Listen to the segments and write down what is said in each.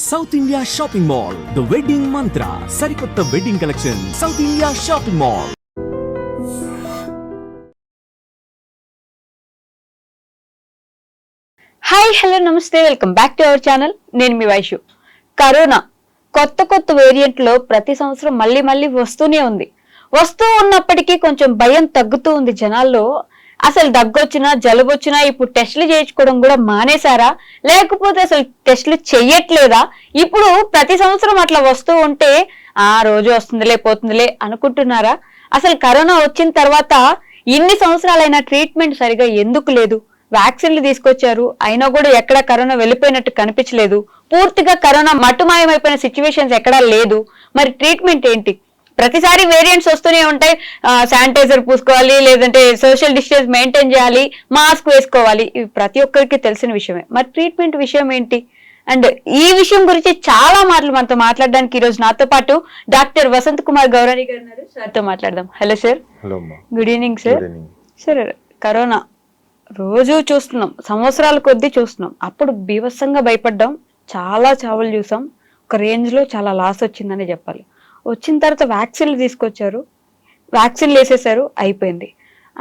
South India shopping mall, the wedding Mantra, సరికొత్త wedding collection, South India shopping mall. Hi hello namaste, welcome back to our channel. నేను మీ Vaishu. Corona కొత్త variant లో ప్రతి సంవత్సరం మళ్ళీ వస్తూనే ఉంది. వస్తూ ఉన్నప్పటికీ కొంచెం భయం తగ్గుతూ ఉంది జనాల్లో. అసలు దగ్గొచ్చినా జలుబు వచ్చినా ఇప్పుడు టెస్టులు చేయించుకోవడం కూడా మానేశారా, లేకపోతే అసలు టెస్టులు చెయ్యట్లేదా? ఇప్పుడు ప్రతి సంవత్సరం అట్లా వస్తూ ఉంటే రోజు వస్తుందిలే పోతుందిలే అనుకుంటున్నారా? అసలు కరోనా వచ్చిన తర్వాత ఇన్ని సంవత్సరాలైనా ట్రీట్మెంట్ సరిగా ఎందుకు లేదు? వ్యాక్సిన్లు తీసుకొచ్చారు, అయినా కూడా ఎక్కడ కరోనా వెళ్ళిపోయినట్టు కనిపించలేదు. పూర్తిగా కరోనా మట్టుమాయమైపోయిన సిచ్యువేషన్స్ ఎక్కడా లేదు. మరి ట్రీట్మెంట్ ఏంటి? ప్రతిసారి వేరియంట్స్ వస్తూనే ఉంటాయి. శానిటైజర్ పూసుకోవాలి, లేదంటే సోషల్ డిస్టెన్స్ మెయింటైన్ చేయాలి, మాస్క్ వేసుకోవాలి, ఇవి ప్రతి ఒక్కరికి తెలిసిన విషయమే. మరి ట్రీట్మెంట్ విషయం ఏంటి? అండ్ ఈ విషయం గురించి చాలా మాటలు మనతో మాట్లాడడానికి ఈ రోజు నాతో పాటు డాక్టర్ వసంత్ కుమార్ గౌరాని గారు ఉన్నారు. సార్తో మాట్లాడదాం. Hello sir. Good evening sir. Sir, corona రోజు చూస్తున్నాం, సంవత్సరాల కొద్దీ చూస్తున్నాం. అప్పుడు బీభత్సంగా భయపడ్డాం, చాలా చావులు చూసాం, ఒక రేంజ్ లో చాలా లాస్ వచ్చిందని చెప్పాలి. వచ్చిన తర్వాత వ్యాక్సిన్లు తీసుకొచ్చారు, వ్యాక్సిన్లు వేసేసారు, అయిపోయింది.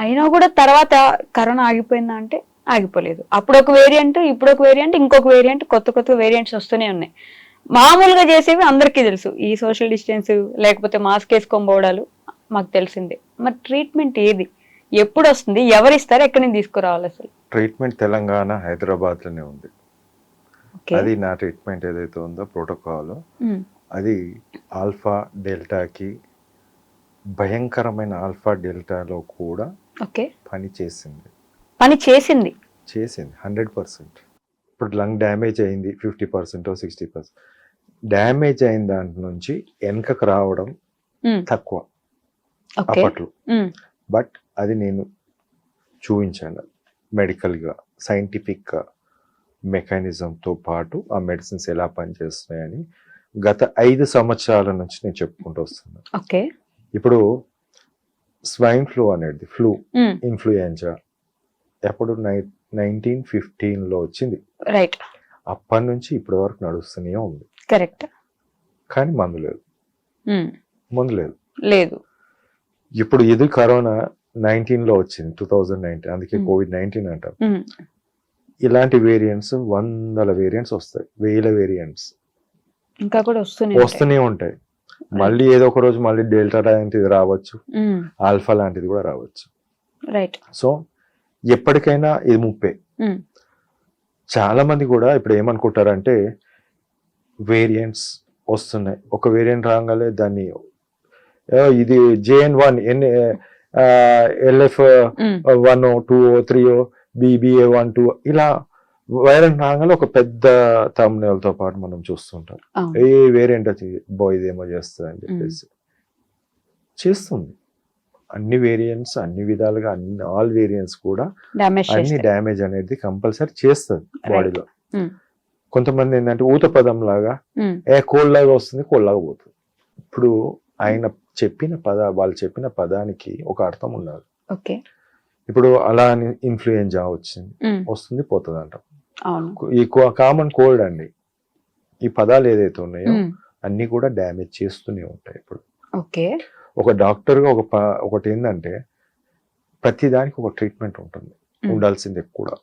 అయినా కూడా తర్వాత కరోనా ఆగిపోయిందా అంటే ఆగిపోలేదు. అప్పుడు ఒక వేరియంట్, ఇప్పుడు ఒక వేరియంట్, ఇంకొక వేరియంట్, కొత్త వేరియంట్స్ వస్తూనే ఉన్నాయి. మామూలుగా చేసేవి అందరికీ తెలుసు, ఈ సోషల్ డిస్టెన్స్ లేకపోతే మాస్క్ వేసుకొని పోవడాలు మాకు తెలిసిందే. మరి ట్రీట్మెంట్ ఏది, ఎప్పుడు వస్తుంది, ఎవరిస్తారు, ఎక్కడి నుంచి తీసుకురావాలి? అసలు ట్రీట్మెంట్ తెలంగాణ హైదరాబాద్ లోనే ఉంది. అది నా ట్రీట్మెంట్ ఏదైతే ఉందో ప్రోటోకాల్, అది ఆల్ఫా డెల్టాకి భయంకరమైన ఆల్ఫా డెల్టాలో కూడా పని చేసింది 100%. ఇప్పుడు లంగ్ డ్యామేజ్ అయింది 50% 60%. డ్యామేజ్ అయిన దాంట్ నుంచి వెనకకు రావడం తక్కువ అప్పట్లో. బట్ అది నేను చూపించాను మెడికల్గా, సైంటిఫిక్గా, మెకానిజంతో పాటు ఆ మెడిసిన్స్ ఎలా పనిచేస్తున్నాయని గత 5 సంవత్సరాల నుంచి నేను చెప్పుకుంటూ వస్తున్నాను. ఇప్పుడు స్వైన్ ఫ్లూ అనేది, ఫ్లూ ఇన్ఫ్లుయెంజా ఎప్పుడు 1915లో వచ్చింది. అప్పటి నుంచి ఇప్పటి వరకు నడుస్తూనే ఉంది. కరెక్ట్. కానీ మందు లేదు. ఇప్పుడు ఇది కరోనా 19లో వచ్చింది, 2019, అందుకే COVID-19 అంటారు. ఇలాంటి వేరియంట్స్ 100 వేరియంట్స్ వస్తాయి, 1000 వేరియంట్స్ ఇంకా కూడా వస్తూనే ఉంటాయి. మళ్ళీ ఏదో ఒక రోజు మళ్ళీ డెల్టా లాంటిది రావచ్చు, ఆల్ఫా లాంటిది కూడా రావచ్చు. సో ఎప్పటికైనా ఇది ముప్పే. చాలా మంది కూడా ఇప్పుడు ఏమనుకుంటారంటే వేరియంట్స్ వస్తున్నాయి, ఒక వేరియంట్ రాగానే దాన్ని ఇది JN1 LF1 2 3 BBA1 2 ఇలా వైరల్ రాగానే ఒక పెద్ద థంబ్నెయిల్తో పాటు మనం చూస్తుంటాం, ఏ వేరియంట్ వచ్చి ఇదేమో చేస్తుంది అని చెప్పేసి. చేస్తుంది అన్ని వేరియంట్స్, అన్ని విధాలుగా, ఆల్ వేరియంట్స్ కూడా అన్ని డ్యామేజ్ అనేది కంపల్సరీ చేస్తుంది బాడీలో. కొంతమంది ఏంటంటే ఊత పదం లాగా కోల్డ్ లాగా వస్తుంది, కోల్డ్ లాగా పోతుంది. ఇప్పుడు వాళ్ళు చెప్పిన పదానికి ఒక అర్థం ఉండాలి. ఇప్పుడు అలా ఇన్ఫ్లుయెంజా వస్తుంది పోతుంది అంటాం. ఈ కామన్ కోల్డ్ అండి, ఈ పదాలు ఏదైతే ఉన్నాయో అన్ని కూడా డ్యామేజ్ చేస్తూనే ఉంటాయి. ఇప్పుడు ఒక డాక్టర్ గా ఒకటి ఏంటంటే ప్రతి దానికి ఒక ట్రీట్మెంట్ ఉంటుంది, ఉండాల్సిందే కూడా.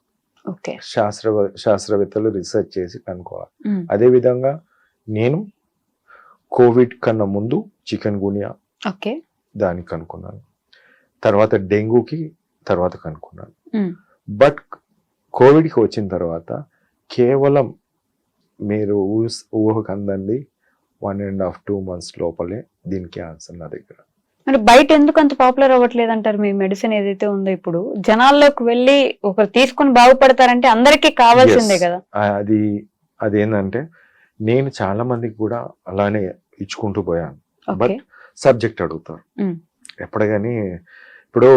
శాస్త్రవేత్తలు రీసెర్చ్ చేసి కనుక్కోవాలి. అదే విధంగా నేను కోవిడ్ కన్నా ముందు చికెన్ గునియా దానికి కనుక్కున్నాను, తర్వాత డెంగ్యూకి తర్వాత కనుక్కున్నాను. బట్ కోవిడ్కి వచ్చిన తర్వాత కేవలం మీరు ఊహకు అందండి 1.5-2 months లోపలే దీనికి ఆన్సర్ నా దగ్గర. అంటే బయట ఎందుకు అంత పాపులర్ అవ్వట్లేదు అంటారు? మీ మెడిసిన్ ఏదైతే ఉందో ఇప్పుడు జనాల్లోకి వెళ్ళి ఒకరు తీసుకుని బాగుపడతారంటే అందరికీ కావాల్సిందే కదా. అదేంటంటే నేను చాలా మందికి కూడా అలానే ఇచ్చుకుంటూ పోయాను. బట్ సబ్జెక్ట్ అడుగుతారు ఎప్పుడు కానీ. ఇప్పుడు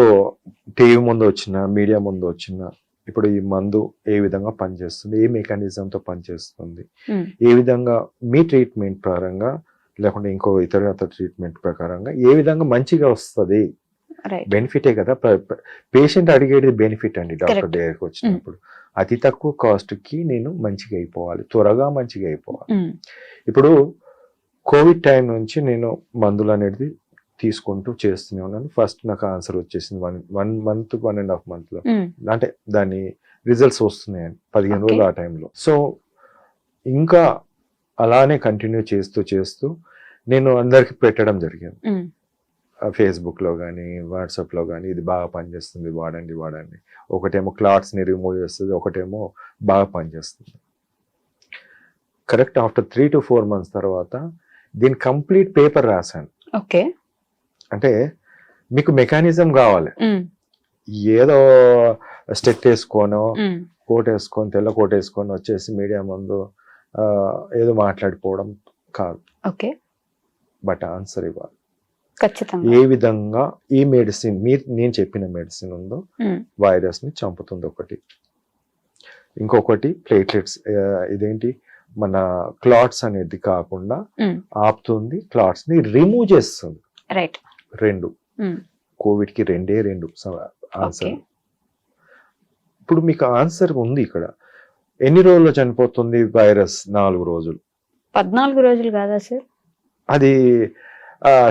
టీవీ ముందు వచ్చిన, మీడియా ముందు వచ్చిన, ఇప్పుడు ఈ మందు ఏ విధంగా పనిచేస్తుంది, ఏ మెకానిజంతో పనిచేస్తుంది, ఏ విధంగా మీ ట్రీట్మెంట్ ప్రకారంగా లేకుంటే ఇంకో ఇతర ట్రీట్మెంట్ ప్రకారంగా ఏ విధంగా మంచిగా వస్తుంది రైట్. బెనిఫిటే కదా. పేషెంట్ అడిగేది బెనిఫిట్ అండి. Doctor Correct. దగ్గరికి వచ్చినప్పుడు అతి తక్కువ కాస్ట్ కి నేను మంచిగా అయిపోవాలి, త్వరగా మంచిగా అయిపోవాలి. ఇప్పుడు కోవిడ్ టైం నుంచి నేను మందులు అనేది తీసుకుంటూ చేస్తూనే ఉన్నాను. ఫస్ట్ నాకు ఆన్సర్ వచ్చేసింది 1 month 1.5 month లో, అంటే దాని రిజల్ట్స్ వస్తున్నాయని 15 రోజులు ఆ టైంలో. సో ఇంకా అలానే కంటిన్యూ చేస్తూ నేను అందరికి పెట్టడం జరిగింది. ఫేస్బుక్ లో కానీ వాట్సాప్ లో కానీ ఇది బాగా పనిచేస్తుంది, వాడండి. ఒకటేమో క్లాట్స్ ని రిమూవ్ చేస్తుంది, ఒకటేమో బాగా పనిచేస్తుంది. కరెక్ట్ ఆఫ్టర్ 3 to 4 months తర్వాత దీని కంప్లీట్ పేపర్ రాశాను. ఓకే. అంటే మీకు మెకానిజం కావాలి, ఏదో స్టెట్ వేసుకోనో కోట్ వేసుకొని తెల్ల కోట్ వేసుకొని వచ్చేసి మీడియా ముందు ఏదో మాట్లాడిపోవడం కాదు. ఓకే. బట్ ఆన్సర్ ఇవ్వాలి. ఖచ్చితంగా. ఏ విధంగా ఈ మెడిసిన్ నేను చెప్పిన మెడిసిన్ ఉందో వైరస్ ని చంపుతుంది ఒకటి, ఇంకొకటి ప్లేట్లెట్స్, ఇదేంటి మన క్లాట్స్ అనేది కాకుండా ఆపుతుంది, క్లాట్స్ ని రిమూవ్ చేస్తుంది. రైట్. 2 కోవిడ్ కి 2 ఆన్సర్. ఇప్పుడు మీకు ఆన్సర్ ఉంది ఇక్కడ. ఎన్ని రోజుల్లో చనిపోతుంది వైరస్? 4 రోజులు. 14 రోజులు కాదా సార్? అది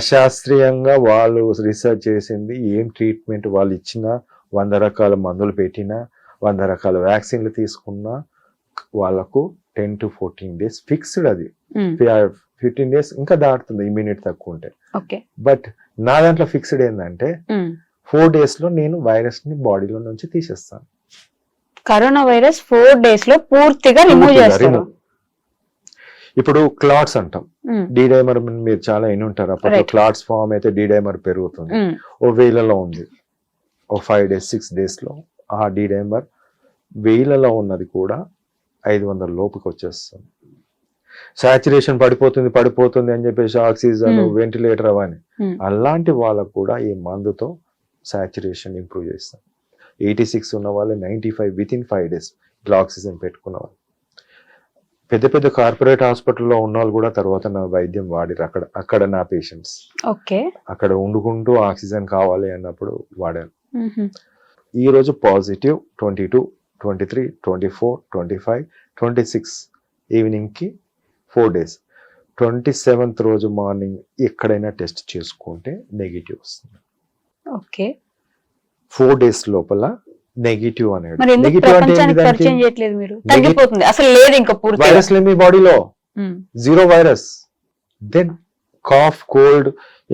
శాస్త్రీయంగా వాళ్ళు రీసెర్చ్ చేసింది. ఏం ట్రీట్మెంట్ వాళ్ళు ఇచ్చినా, 100 రకాల మందులు పెట్టినా, 100 రకాల వ్యాక్సిన్లు తీసుకున్నా వాళ్ళకు 10 to 14 days ఫిక్స్డ్. అది 15 days ఇంకా దాటుతుంది ఇమ్యూనిటీ తక్కువ ఉంటే. బట్ నా దాంట్లో ఫిక్స్డ్ ఏంటంటే 4 days లో నేను వైరస్ ని బాడీలో నుంచి తీసేస్తాను. కరోనా వైరస్ 4 days లో పూర్తిగా రిమూవ్ చేస్తారు. ఇప్పుడు క్లాట్స్ అంటాం, డీడైమర్ మీరు చాలా ఎన్ని ఉంటారు. అప్పుడు క్లాట్స్ ఫామ్ అయితే డీడైమర్ పెరుగుతుంది. ఓ వేలలో ఉంది, ఓ 5 days 6 days లో ఆ డీడైమర్ వేలలో ఉన్నది కూడా 500 లోపుకి వచ్చేస్తుంది. సాచురేషన్ పడిపోతుంది అని చెప్పేసి ఆక్సిజన్ వెంటిలేటర్ అవని, అలాంటి వాళ్ళకు కూడా ఈ మందుతో సాచురేషన్ ఇంప్రూవ్ చేస్తాం. 86 ఉన్న వాళ్ళు 95 within 5 days ఇట్లా ఆక్సిజన్ పెట్టుకున్న వాళ్ళు. పెద్ద కార్పొరేట్ హాస్పిటల్లో ఉన్న వాళ్ళు కూడా తర్వాత నా వైద్యం వాడిరు. అక్కడ నా పేషెంట్స్ అక్కడ వండుకుంటూ ఆక్సిజన్ కావాలి అన్నప్పుడు వాడాను. ఈ రోజు పాజిటివ్ 22, 23, 24, 25, 26 ఈవినింగ్ కి 4 days. 27th రోజు మార్నింగ్ ఎక్కడైనా టెస్ట్ చేసుకుంటే నెగిటివ్ వస్తుంది. 4 days లోపల నెగిటివ్ అనేది. వైరస్ లేదు మీ బాడీలో, 0 వైరస్. దెన్ కాఫ్, కోల్డ్,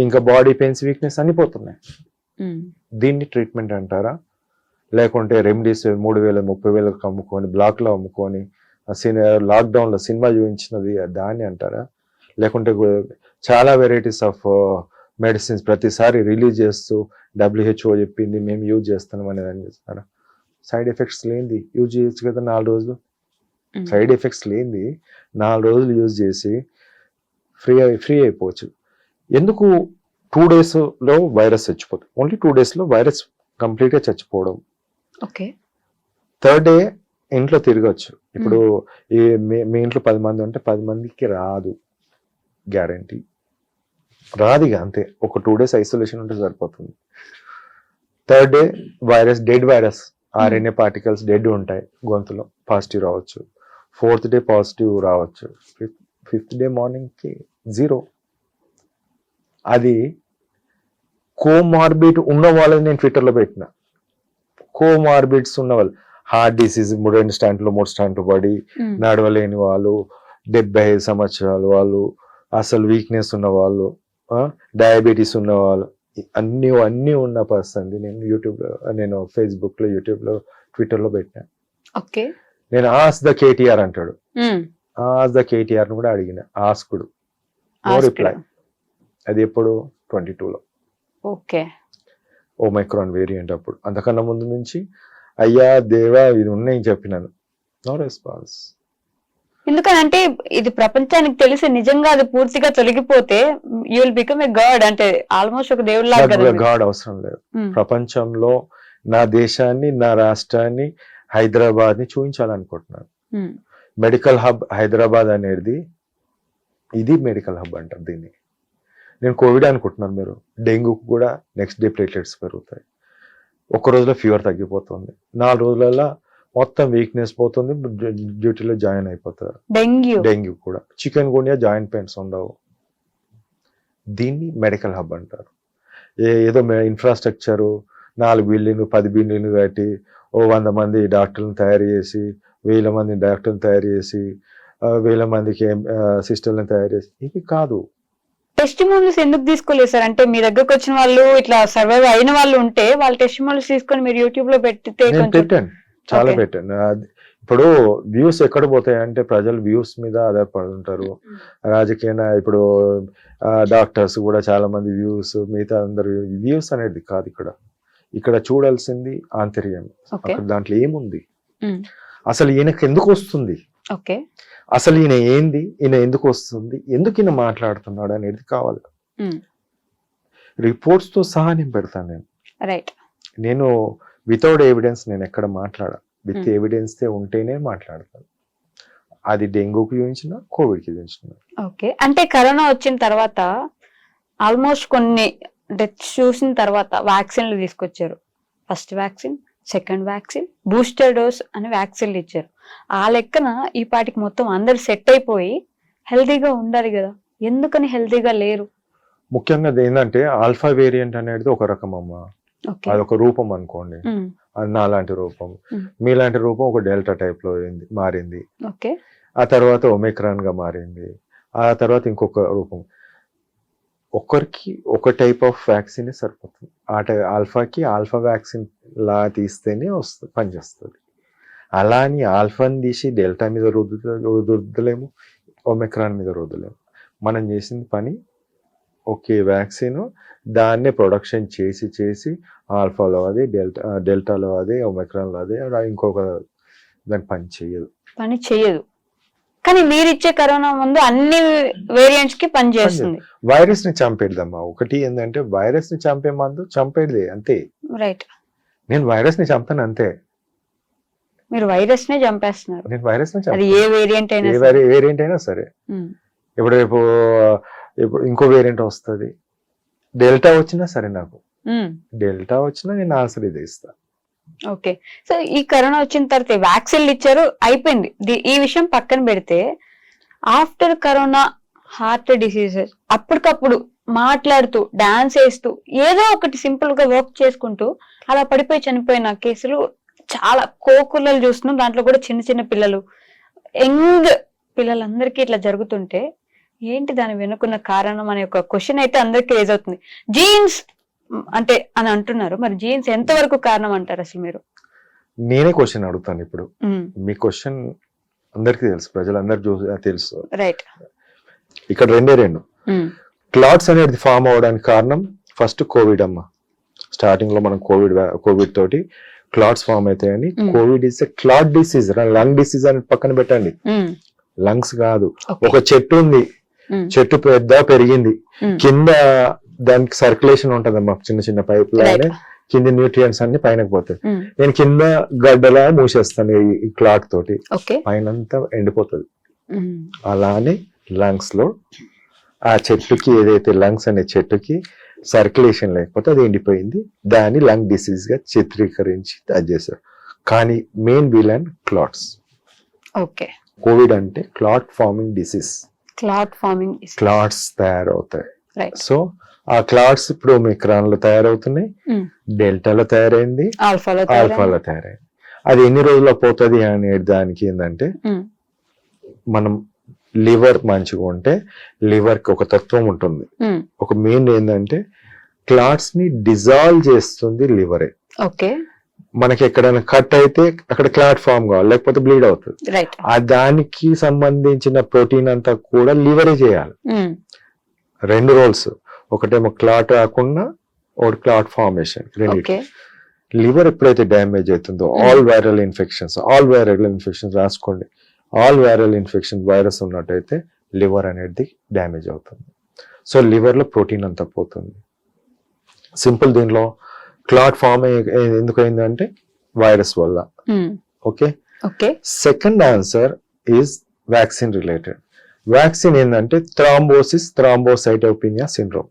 ఇంకా బాడీ పెయిన్స్, వీక్నెస్ అన్ని పోతున్నాయి. దీన్ని ట్రీట్మెంట్ అంటారా? లేకుంటే రెమెడీస్ 3,000 30,000 అమ్ముకొని బ్లాక్ లో అమ్ముకొని లాక్డౌన్ లో సినిమా చూపించినది దాన్ని అంటారా? లేకుంటే చాలా వెరైటీస్ ఆఫ్ మెడిసిన్స్ ప్రతిసారి రిలీజ్ చేస్తూ WHO చెప్పింది మేము యూజ్ చేస్తున్నాం అనేది అని చేస్తారా? సైడ్ ఎఫెక్ట్స్ లేనిది యూజ్ చేయొచ్చు కదా 4 రోజులు. సైడ్ ఎఫెక్ట్స్ లేనిది 4 రోజులు యూజ్ చేసి ఫ్రీ అయిపోవచ్చు. ఎందుకు 2 days లో వైరస్ చచ్చిపోతుంది? ఓన్లీ 2 days లో వైరస్ కంప్లీట్ గా చచ్చిపోవడం. 3rd day ఇంట్లో తిరగచ్చు. ఇప్పుడు మీ ఇంట్లో 10 మంది ఉంటే 10 మందికి రాదు, గ్యారంటీ రాదు. ఇక అంతే, ఒక 2 days ఐసోలేషన్ ఉంటే సరిపోతుంది. 3rd day virus, dead virus, RNA particles dead ఉంటాయి గొంతులో, పాజిటివ్ రావచ్చు. 4th day పాజిటివ్ రావచ్చు. 5th day మార్నింగ్ కి 0. అది కోమార్బిడ్ ఉన్న వాళ్ళని నేను ట్విట్టర్లో పెట్టిన. కోమార్బిడ్స్ ఉన్న వాళ్ళు, హార్ట్ డిసీజ్ 2 స్టాండ్లు 3 స్టాండ్లు పడి నడవలేని వాళ్ళు, 75 సంవత్సరాలు వాళ్ళు, అసలు వీక్నెస్ ఉన్న వాళ్ళు, డయాబెటీస్ ఉన్న వాళ్ళు, అన్ని ఉన్న పర్సన్ నేను ఫేస్బుక్ లో, యూట్యూబ్ లో, ట్విట్టర్ లో పెట్టినా. నేను ఆస్ ద కేటీఆర్ అంటాడు, ఆస్ ద కేటీఆర్ కూడా అడిగిన, ఆస్కుడు, నో రిప్లై. అది ఎప్పుడు 22లో ఓమైక్రాన్ వేరియంట్ అప్పుడు. అంతకన్నా ముందు నుంచి అయ్యా దేవా ఇది ఉన్నాయి చెప్పినాను, నో రెస్పాన్స్. ఎందుకనంటే ఇది ప్రపంచానికి తెలిసి నిజంగా అది పూర్తిగా తొలగిపోతే you will become a god, అంటే ఆల్మోస్ట్ ఒక దేవుళ్ళ. గాడ్ అవసరం లేదు. ప్రపంచంలో నా దేశాన్ని, నా రాష్ట్రాన్ని, హైదరాబాద్ ని చూపించాలనుకుంటున్నాను. మెడికల్ హబ్ హైదరాబాద్ అనేది, ఇది మెడికల్ హబ్ అంటారు దీన్ని. నేను కోవిడ్ అనుకుంటున్నాను, మీరు డెంగ్యూ కూడా నెక్స్ట్ డే ప్లేట్లెట్స్ పెరుగుతాయి. ఒక్క రోజులో ఫీవర్ తగ్గిపోతుంది, 4 రోజులలో మొత్తం వీక్నెస్ పోతుంది, డ్యూటీలో జాయిన్ అయిపోతారు. డెంగ్యూ కూడా. చికెన్ గున్యా జాయింట్ పెయిన్స్ ఉండవు. దీన్ని మెడికల్ హబ్ అంటారు. ఏదో ఇన్ఫ్రాస్ట్రక్చరు 4 బిల్డింగ్లు 10 బిల్డింగ్లు కట్టి 100 మంది డాక్టర్లను తయారు చేసి 1000 మంది డాక్టర్లను తయారు చేసి 1000 మందికి సిస్టర్లను తయారు చేసి ఇవి కాదు. టెస్టిమోనియల్స్ ఎందుకు తీసుకోలేదు సార్? అంటే మీ దగ్గరకు వచ్చిన వాళ్ళు ఇట్లా సర్వైవ్ అయిన వాళ్ళు ఉంటే వాళ్ళ టెస్టిమోనియల్స్ తీసుకొని మీరు యూట్యూబ్ లో పెట్టితే పెట్టాను, చాలా పెట్టాను. ఇప్పుడు వ్యూస్ ఎక్కడ పోతాయి అంటే ప్రజలు వ్యూస్ మీద ఆధారపడి ఉంటారు. రాజకీయ ఇప్పుడు డాక్టర్స్ కూడా చాలా మంది వ్యూస్, మిగతా అందరు వ్యూస్ అనేది కాదు. ఇక్కడ చూడాల్సింది ఆంతర్యం. దాంట్లో ఏముంది, అసలు ఈయనకి ఎందుకు వస్తుంది, అసలు ఈయన ఏంది, ఈయన ఎందుకు వస్తుంది, ఎందుకు ఈయన మాట్లాడుతున్నాడు అనేది కావాలి. రిపోర్ట్స్ తో సహా నేను పెడతాను. నేను వితౌట్ ఎవిడెన్స్ నేను ఎక్కడ మాట్లాడా, విత్ ఎవిడెన్స్ ఉంటేనే మాట్లాడతాను. అది డెంగ్యూకి చూపించిన, కోవిడ్కి చూపించిన. ఓకే, అంటే కరోనా వచ్చిన తర్వాత ఆల్మోస్ట్ కొన్ని డెత్స్ చూసిన తర్వాత వ్యాక్సిన్లు తీసుకొచ్చారు. First vaccine, second vaccine, booster dose అని వ్యాక్సిన్లు ఇచ్చారు. ఆ లెక్కన ఈ పాటికి మొత్తం అందరు సెట్ అయిపోయి హెల్తీగా ఉండాలి కదా, ఎందుకని హెల్తీగా లేరు? ముఖ్యంగా ఏంటంటే ఆల్ఫా వేరియంట్ అనేది ఒక రకం అమ్మా, అదొక రూపం అనుకోండి. నాలాంటి రూపం, మీలాంటి రూపం ఒక డెల్టా టైప్ లో మారింది. ఆ తర్వాత ఒమిక్రాన్ గా మారింది. ఆ తర్వాత ఇంకొక రూపం. ఒకరికి ఒక టైప్ ఆఫ్ వ్యాక్సిన్ సరిపోతుంది. ఆల్ఫాకి ఆల్ఫా వ్యాక్సిన్ లా తీస్తేనే వస్తుంది, పనిచేస్తుంది. అలా అని ఆల్ఫాని తీసి డెల్టా మీద రుద్దలేము, ఒమిక్రాన్ మీద రుద్దలేము. మనం చేసిన పని ఒకే వ్యాక్సిన్, దాన్నే ప్రొడక్షన్ చేసి ఆల్ఫాలో అది, డెల్టాలో అది, ఒమిక్రాన్లో అది, ఇంకొక దాని పని చేయదు. కానీ మీరు ఇచ్చే కరోనా ముందు అన్ని వేరియంట్స్ కి పని చేస్తుంది. వైరస్ ని చంపేద్దామా. ఒకటి ఏంటంటే వైరస్ ని చంపే మందు చంపేది అంతే. రైట్, నేను వైరస్ ని చంపాను అంతే. మీరు వైరస్ నే చంపేస్తున్నారు. నేను వైరస్ ని చంపాను, ఏ వేరియంట్ అయినా సరే. ఇప్పుడు ఇంకో వేరియంట్ వస్తుంది, డెల్టా వచ్చినా సరే, నాకు డెల్టా వచ్చినా నేను ఆన్సర్ ఇదే ఇస్తా. ఓకే, సో ఈ కరోనా వచ్చిన తర్వాత వ్యాక్సిన్లు ఇచ్చారు, అయిపోయింది. ఈ విషయం పక్కన పెడితే ఆఫ్టర్ కరోనా హార్ట్ డిసీజెస్ అప్పటికప్పుడు మాట్లాడుతూ డాన్స్ వేస్తూ ఏదో ఒకటి సింపుల్ గా వర్క్ చేసుకుంటూ అలా పడిపోయి చనిపోయిన కేసులు చాలా కోకులలు చూస్తున్నాం. దాంట్లో కూడా చిన్న పిల్లలు, యంగ్ పిల్లలందరికీ ఇట్లా జరుగుతుంటే ఏంటి దాని వెనుకున్న కారణం అనే ఒక క్వశ్చన్ అయితే అందరికీ రేజ్ అవుతుంది. జీన్స్ అంటే అని అంటున్నారు, మరి జీన్స్ ఎంత వరకు కారణం అంటారు అసలు మీరు? నేనే క్వశ్చన్ అడుగుతాను ఇప్పుడు. మీ క్వశ్చన్ అందరికీ తెలుసు, ప్రజలందరూ తెలుసు. రైట్, ఇక్కడ రెండు క్లాట్స్ అనేది ఫామ్ అవడానికి కారణం ఫస్ట్ కోవిడ్ అమ్మ. స్టార్టింగ్ లో మనం కోవిడ్ తోటి క్లాట్స్ ఫామ్ అవుతాయని. Covid is clot disease, lung disease అని పక్కన పెట్టండి. లంగ్స్ కాదు, ఒక చెట్టు ఉంది, చెట్టు పెద్ద పెరిగింది, కింద దానికి సర్క్యులేషన్ ఉంటదమ్మా, చిన్న పైప్ లానే కింద న్యూట్రియంట్స్ అన్ని పైనకి పోతాయి. నేను కింద గడ్డలా మూసేస్తాను ఈ క్లాట్ తోటి, పైన అంతా ఎండిపోతుంది. అలానే లంగ్స్ లో ఆ చెట్టుకి, ఏదైతే లంగ్స్ అనే చెట్టుకి సర్క్యులేషన్ లేకపోతే అది ఎండిపోయింది, దాన్ని లంగ్ డిసీజ్ గా చిత్రీకరించి అది చేశారు. కానీ మెయిన్ విలన్ క్లాట్స్. కోవిడ్ అంటే క్లాట్ ఫార్మింగ్ డిసీజ్. క్లాట్స్ తయారవుతాయి. సో ఆ క్లాట్స్ ఇప్పుడు ఒమిక్రాన్ లో తయారవుతున్నాయి, డెల్టాలో తయారైంది, ఆల్ఫాలో తయారైంది. అది ఎన్ని రోజుల్లో పోతుంది అనే దానికి ఏంటంటే, మనం లివర్ మంచిగా ఉంటే లివర్ కి ఒక తత్వం ఉంటుంది. ఒక మెయిన్ ఏంటంటే క్లాట్స్ ని డిజాల్వ్ చేస్తుంది లివరే. మనకి ఎక్కడైనా కట్ అయితే అక్కడ క్లాట్ ఫామ్ కావాలి, లేకపోతే బ్లీడ్ అవుతుంది. ఆ దానికి సంబంధించిన ప్రోటీన్ అంతా కూడా లివరే చేయాలి. 2 రోల్స్, ఒకటేమో క్లాట్ రాకుండా ఒకటి క్లాట్ ఫార్మేషన్. లివర్ ఎప్పుడైతే డ్యామేజ్ అవుతుందో ఆల్ వైరల్ ఇన్ఫెక్షన్స్ రాసుకోండి. ఆల్ వైరల్ ఇన్ఫెక్షన్ వైరస్ ఉన్నట్టయితే లివర్ అనేది డ్యామేజ్ అవుతుంది. సో లివర్ లో ప్రోటీన్ అంతా పోతుంది. సింపుల్. దీనిలో క్లాట్ ఫామ్ ఎందుకు అయిందంటే వైరస్ వల్ల. Okay, second answer is vaccine related. Vaccine ఏంటంటే థ్రాంబోసైటోపెనియా సిండ్రోమ్.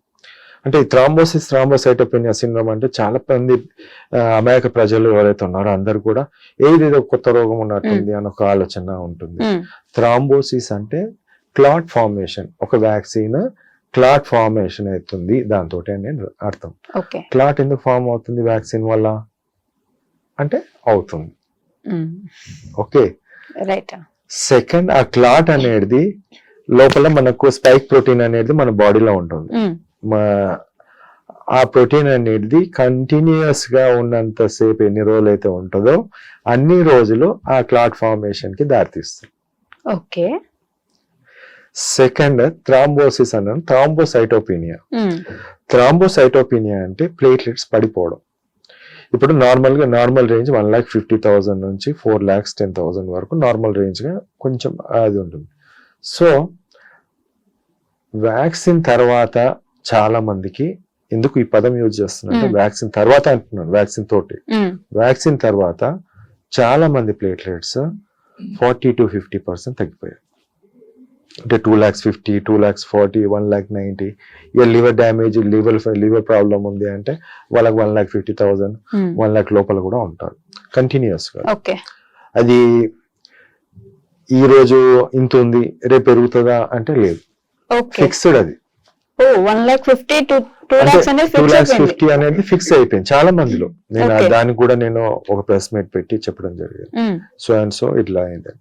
అంటే ఈ థ్రాంబోసైటోపెనియా సిండ్రోమ్ అంటే చాలా మంది అమాయక ప్రజలు ఎవరైతే ఉన్నారో అందరు కూడా ఏదేదో కొత్త రోగం ఉన్నట్టుంది అని ఒక ఆలోచన ఉంటుంది. థ్రాంబోసిస్ అంటే క్లాట్ ఫార్మేషన్. ఒక వ్యాక్సిన్ క్లాట్ ఫార్మేషన్ అవుతుంది దాంతో అనేది అర్థం. క్లాట్ ఎందుకు ఫార్మ్ అవుతుంది వ్యాక్సిన్ వల్ల అంటే అవుతుంది. ఓకే, సెకండ్ ఆ క్లాట్ అనేది లోపల మనకు స్పైక్ ప్రోటీన్ అనేది మన బాడీలో ఉంటుంది. ఆ ప్రోటీన్ అనేది కంటిన్యూస్ గా ఉన్నంత సేపు ఎన్ని రోజులు అయితే ఉంటుందో అన్ని రోజులు ఆ క్లాట్ ఫార్మేషన్ కి దారితీస్తుంది. ఓకే. సెకండ్ థ్రాంబోసిస్ అన్న థ్రాంబోసైటోపెనియా అంటే ప్లేట్లెట్స్ పడిపోవడం. ఇప్పుడు నార్మల్ రేంజ్ 1,50,000 నుంచి 4,10,000 వరకు నార్మల్ రేంజ్ గా కొంచెం అది ఉంటుంది. సో వ్యాక్సిన్ తర్వాత చాలా మందికి, ఎందుకు ఈ పదం యూజ్ చేస్తున్నా వ్యాక్సిన్ తర్వాత అంటున్నాను, వ్యాక్సిన్ తర్వాత చాలా మంది ప్లేట్లెట్స్ 40 to 50% తగ్గిపోయాయి. అంటే 2,50,000, 2,40,000, 1,90,000. ఇక లివర్ డ్యామేజ్, లివర్ ప్రాబ్లం ఉంది అంటే వాళ్ళకి 1,50,000, 1,00,000 లోపల కూడా ఉంటారు కంటిన్యూస్ గా. అది ఈ రోజు ఇంత ఉంది రేపు పెరుగుతుందా అంటే లేదు, ఫిక్స్డ్. అది 2,50,000 అనేది ఫిక్స్ అయిపోయింది చాలా మందిలో. నేను దానికి కూడా నేను ఒక ప్రెస్ మీట్ పెట్టి చెప్పడం జరిగింది. సో అండ్ సో ఇట్లా అయింది.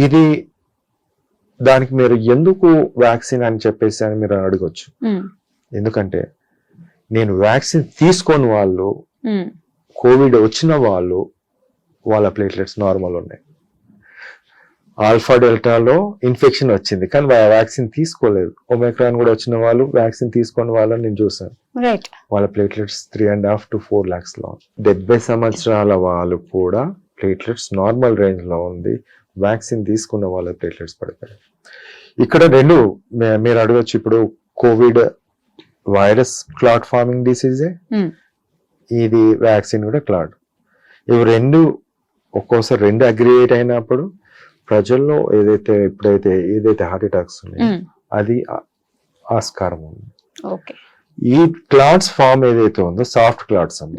ఇది దానికి మీరు ఎందుకు వ్యాక్సిన్ అని చెప్పేసి అని మీరు అడగొచ్చు. ఎందుకంటే నేను వ్యాక్సిన్ తీసుకోని వాళ్ళు, కోవిడ్ వచ్చిన వాళ్ళు, వాళ్ళ ప్లేట్లెట్స్ నార్మల్ ఉన్నాయి. ఆల్ఫా డెల్టాలో ఇన్ఫెక్షన్ వచ్చింది కానీ వ్యాక్సిన్ తీసుకోలేదు. ఒమైక్రాన్ కూడా వచ్చిన వాళ్ళు వ్యాక్సిన్ తీసుకొని వాళ్ళని నేను చూసాను, వాళ్ళ ప్లేట్లెట్స్ 3.5 to 4 lakhs లో. 70 సంవత్సరాల వాళ్ళు కూడా ప్లేట్లెట్స్ నార్మల్ రేంజ్ లో ఉంది. వ్యాక్సిన్ తీసుకున్న వాళ్ళ ప్లేట్లెట్స్ పడిపోయాయి. ఇక్కడ రెండు మీరు అడగచ్చు. ఇప్పుడు కోవిడ్ వైరస్ క్లాట్ ఫార్మింగ్ డిసీజే, ఇది వ్యాక్సిన్ కూడా క్లాట్. ఇవి రెండు ఒక్కోసారి రెండు అగ్రిగేట్ అయినప్పుడు ప్రజల్లో ఏదైతే హార్ట్ అటాక్స్ ఉన్నాయో అది ఆస్కారం ఉంది. ఈ క్లాట్స్ ఫామ్ ఏదైతే ఉందో సాఫ్ట్ క్లాట్స్ అమ్మ,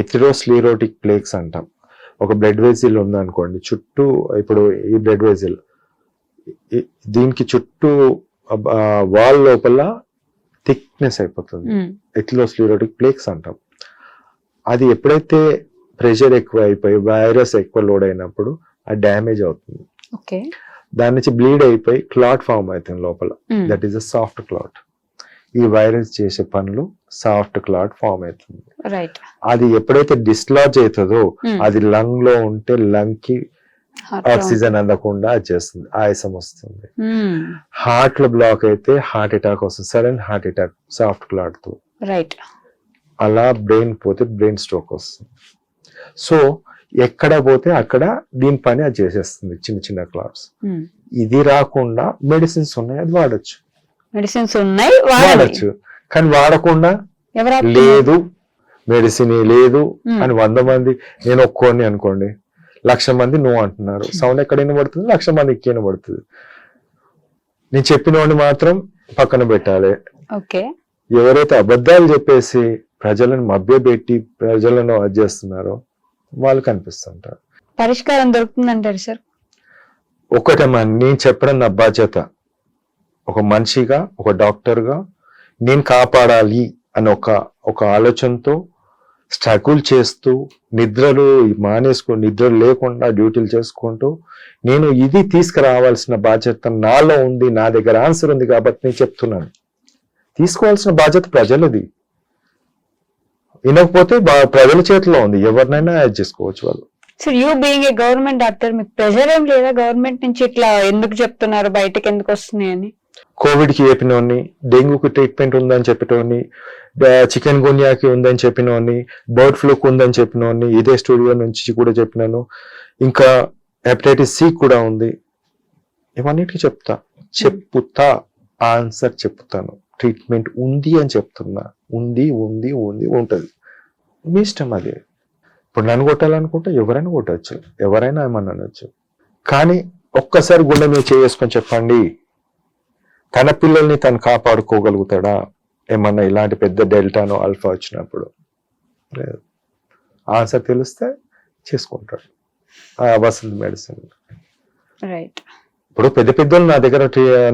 ఎథెరోస్క్లెరోటిక్ ప్లేక్స్ అంటాం. ఒక బ్లడ్ వెజిల్ ఉందనుకోండి, చుట్టూ ఇప్పుడు ఈ బ్లడ్ వెజిల్ దీనికి చుట్టూ వాల్ లోపల థిక్నెస్ అయిపోతుంది, ఎథెరోస్క్లెరోటిక్ ప్లేక్స్ అంటాం. అది ఎప్పుడైతే ప్రెషర్ ఎక్కువ అయిపోయి వైరస్ ఎక్కువ లోడ్ అయినప్పుడు అది డ్యామేజ్ అవుతుంది. దాని నుంచి బ్లీడ్ అయిపోయి క్లాట్ ఫామ్ అవుతుంది లోపల. That is a soft clot. ఈ వైరస్ చేసే పనులు సాఫ్ట్ క్లాట్ ఫామ్ అవుతుంది. అది ఎప్పుడైతే డిస్లాడ్జ్ అవుతుందో అది లంగ్ లో ఉంటే లంగ్ కి ఆక్సిజన్ అందకుండా అది చేస్తుంది, ఆయాసం వస్తుంది. హార్ట్ లో బ్లాక్ అయితే హార్ట్ అటాక్ వస్తుంది, sudden heart attack soft clot తో. అలా బ్రెయిన్ పోతే బ్రెయిన్ స్ట్రోక్ వస్తుంది. సో ఎక్కడ పోతే అక్కడ దీని పని అది చేసేస్తుంది, చిన్న చిన్న క్లాట్స్. ఇది రాకుండా మెడిసిన్స్ ఉన్నాయి, అది వాడచ్చు. కానీ వాడకుండా లేదు మెడిసిన్ లేదు అని 100 మంది, నేను ఒక్కోని అనుకోండి 1,00,000 మంది నువ్వు అంటున్నారు. సౌండ్ ఎక్కడ వినబడుతుంది, 1,00,000 మంది ఎక్కి వినబడుతుంది. నేను చెప్పిన వాడిని మాత్రం పక్కన పెట్టాలి. ఎవరైతే అబద్ధాలు చెప్పేసి ప్రజలను మభ్యపెట్టి ప్రజలను అది చేస్తున్నారో వాళ్ళు కనిపిస్తుంటారు. పరిష్కారం దొరుకుతుందంటారు సార్? ఒకటమ్మా, నేను చెప్పడం నా బాధ్యత. ఒక మనిషిగా, ఒక డాక్టర్గా నేను కాపాడాలి అని ఒక ఆలోచనతో స్ట్రగుల్ చేస్తూ నిద్రలు లేకుండా డ్యూటీలు చేసుకుంటూ నేను ఇది తీసుకురావాల్సిన బాధ్యత నాలో ఉంది, నా దగ్గర ఆన్సర్ ఉంది కాబట్టి నేను చెప్తున్నాను. తీసుకోవాల్సిన బాధ్యత ప్రజలది. వినకపోతే ప్రజల చేతిలో ఉంది, ఎవరినైనా యాడ్ చేసుకోవచ్చు వాళ్ళు. Sir, you being a government doctor, మీకు ప్రెషర్ ఏం లేదా గవర్నమెంట్ నుంచి ఇట్లా ఎందుకు చెప్తున్నారు, బయటకు ఎందుకు వస్తున్నాయని? కోవిడ్ కి చెప్పినోని, డెంగ్యూకి ట్రీట్మెంట్ ఉందని చెప్పినోని, చికెన్ గున్యాకి ఉందని చెప్పినోని, బర్డ్ ఫ్లూకి ఉందని చెప్పినోని, ఇదే స్టూడియో నుంచి కూడా చెప్పినాను. ఇంకా హెపటైటిస్ సి కూడా ఉంది. ఇవన్నిటికీ చెప్తా ఆన్సర్ చెప్తాను. ట్రీట్మెంట్ ఉంది అని చెప్తున్నా. ఉంది ఉంటది, మీ ఇష్టం అది. ఇప్పుడు నన్ను కొట్టాలనుకుంటే ఎవరైనా కొట్టచ్చు, ఎవరైనా ఏమన్నా అనొచ్చు. కానీ ఒక్కసారి గుండె మీద చేసుకొని చెప్పండి, తన పిల్లల్ని తను కాపాడుకోగలుగుతాడా ఏమన్నా ఇలాంటి పెద్ద డెల్టానో ఆల్ఫా వచ్చినప్పుడు? లేదు. ఆన్సర్ తెలిస్తే చేసుకుంటాడు ఆ వసంత మెడిసిన్. రైట్. ఇప్పుడు పెద్ద పెద్దోళ్ళు నా దగ్గర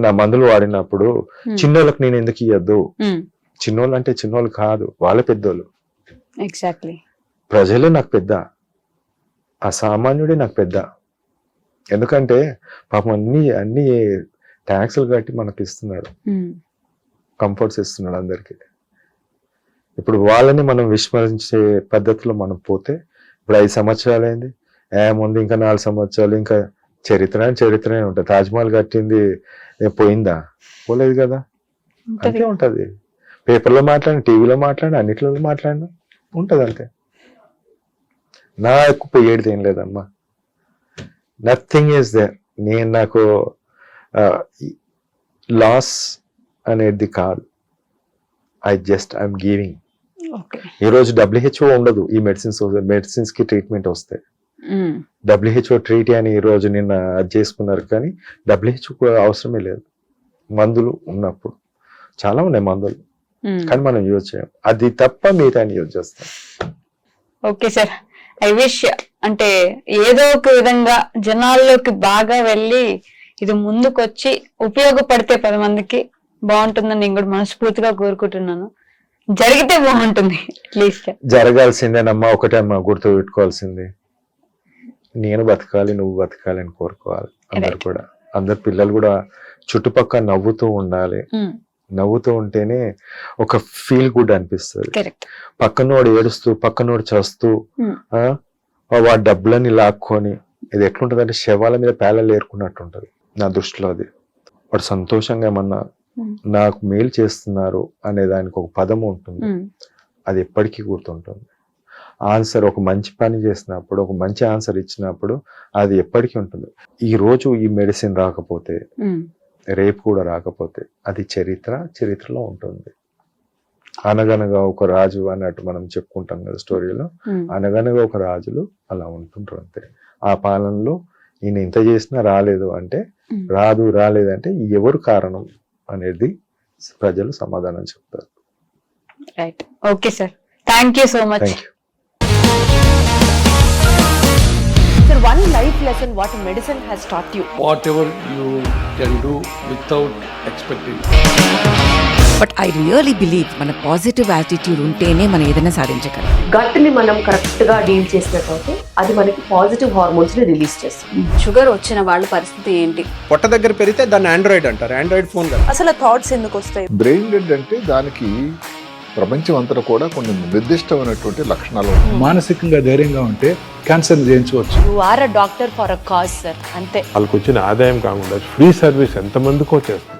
నా మందులు వాడినప్పుడు చిన్నోళ్ళకి నేను ఎందుకు ఇవ్వద్దు? చిన్నోళ్ళు అంటే చిన్నోళ్ళు కాదు, వాళ్ళ పెద్దోళ్ళు. ఎగ్జాక్ట్లీ. ప్రజలు నాకు పెద్ద, ఆ సామాన్యుడే నాకు పెద్ద. ఎందుకంటే పాపం అన్ని ట్యాక్సులు కట్టి మనకి ఇస్తున్నాడు, కంఫర్ట్స్ ఇస్తున్నాడు అందరికి. ఇప్పుడు వాళ్ళని మనం విస్మరించే పద్ధతిలో మనం పోతే, ఇప్పుడు 5 సంవత్సరాలు అయింది, ముందు ఇంకా 4 సంవత్సరాలు, ఇంకా చరిత్రనే ఉంటుంది. తాజ్మహల్ కట్టింది పోయిందా? పోలేదు కదా. అంతే ఉంటది. పేపర్లో మాట్లాడిన, టీవీలో మాట్లాడిన, అన్నిట్లో మాట్లాడినా ఉంటది అంతే. నా ఎక్కువ పోయేది ఏం లేదమ్మా, నథింగ్ ఈస్ దేర్. నాకు లాస్ అనేది కాదు, ఐఎమ్ గివింగ్. ఈరోజు WHO ఉండదు ఈ మెడిసిన్స్ కి ట్రీట్మెంట్ వస్తే. WHO ట్రీట్ అని ఈ రోజు నిన్న అది చేసుకున్నారు, కానీ WHO అవసరమే లేదు. మందులు ఉన్నప్పుడు చాలా ఉన్నాయి మందులు, కానీ మనం యూజ్ చేయం. అది తప్ప మిగతా యూజ్ చేస్తాం. ఓకే సార్, ఐ విష్ అంటే ఏదో ఒక విధంగా జనాల్లోకి బాగా వెళ్ళి ఇది ముందుకొచ్చి ఉపయోగపడితే 10 మందికి బాగుంటుందని నేను కూడా మనస్ఫూర్తిగా కోరుకుంటున్నాను. జరిగితే బాగుంటుంది. అట్లీస్ట్ జరగాల్సిందేనమ్మా. ఒకటే అమ్మా గుర్తు పెట్టుకోవాల్సింది, నేను బతకాలి, నువ్వు బతకాలి అని కోరుకోవాలి అందరు కూడా. అందరు పిల్లలు కూడా చుట్టుపక్కల నవ్వుతూ ఉండాలి. నవ్వుతూ ఉంటేనే ఒక ఫీల్ గుడ్ అనిపిస్తుంది. పక్కనోడు ఏడుస్తూ, పక్కనోడు చేస్తూ వాడి డబ్బులని లాక్కొని, ఇది ఎట్లుంటది అంటే శవాల మీద పేలలు ఏరుకున్నట్టు ఉంటది నా దృష్టిలో. అది వాడు సంతోషంగా ఏమన్నా నాకు మేలు చేస్తున్నారు అనే దానికి ఒక పదము ఉంటుంది, అది ఎప్పటికీ గుర్తుంటుంది. ఆన్సర్ ఒక మంచి పని చేసినప్పుడు, ఒక మంచి ఆన్సర్ ఇచ్చినప్పుడు అది ఎప్పటికీ ఉంటుంది. ఈ రోజు ఈ మెడిసిన్ రాకపోతే, రేపు కూడా రాకపోతే, అది చరిత్రలో ఉంటుంది. అనగనగా ఒక రాజు అన్నట్టు మనం చెప్పుకుంటాం కదా స్టోరీలో, అనగనగా ఒక రాజులు అలా ఉంటుంటారు అంతే. ఆ పాలనలో ఈయన ఇంత చేసినా రాలేదు అంటే, రాలేదంటే ఎవరు కారణం అనేది ప్రజలు సమాధానం చెప్తారు. Right. Okay sir, thank you so much. Sir, one life lesson what medicine has taught you. Whatever you can do without expecting. But I really believe మన పాజిటివ్ యాటిట్యూడ్ ఉంటేనే మనం ఏదైనా సాధించగలం. గట్ ని మనం కరెక్ట్ గా డీల్ చేసినట్లయితే అది మనకి పాజిటివ్ హార్మోన్స్ ని రిలీజ్ చేస్తుంది. షుగర్ వచ్చిన వాళ్ళ పరిస్థితి ఏంటి? పొట్ట దగ్గర పెరిగితే దాన్ని ఆండ్రాయిడ్ అంటారు, ఆండ్రాయిడ్ ఫోన్ కదా. అసలు థాట్స్ ఎందుకు వస్తాయి? బ్రెయిన్ డెడ్ అంటే దానికి ప్రపంచం అంతా కూడా కొన్ని నిర్దిష్టమైనటువంటి లక్షణాలు ఉన్నాయి. మానసికంగా ధైర్యంగా ఉంటే క్యాన్సర్ జయించవచ్చు. You are a doctor for a cause sir, అంతే. వాళ్ళకి వచ్చిన ఆదాయం కాకుండా ఫ్రీ సర్వీస్ ఎంతమందికో చేస్తారు.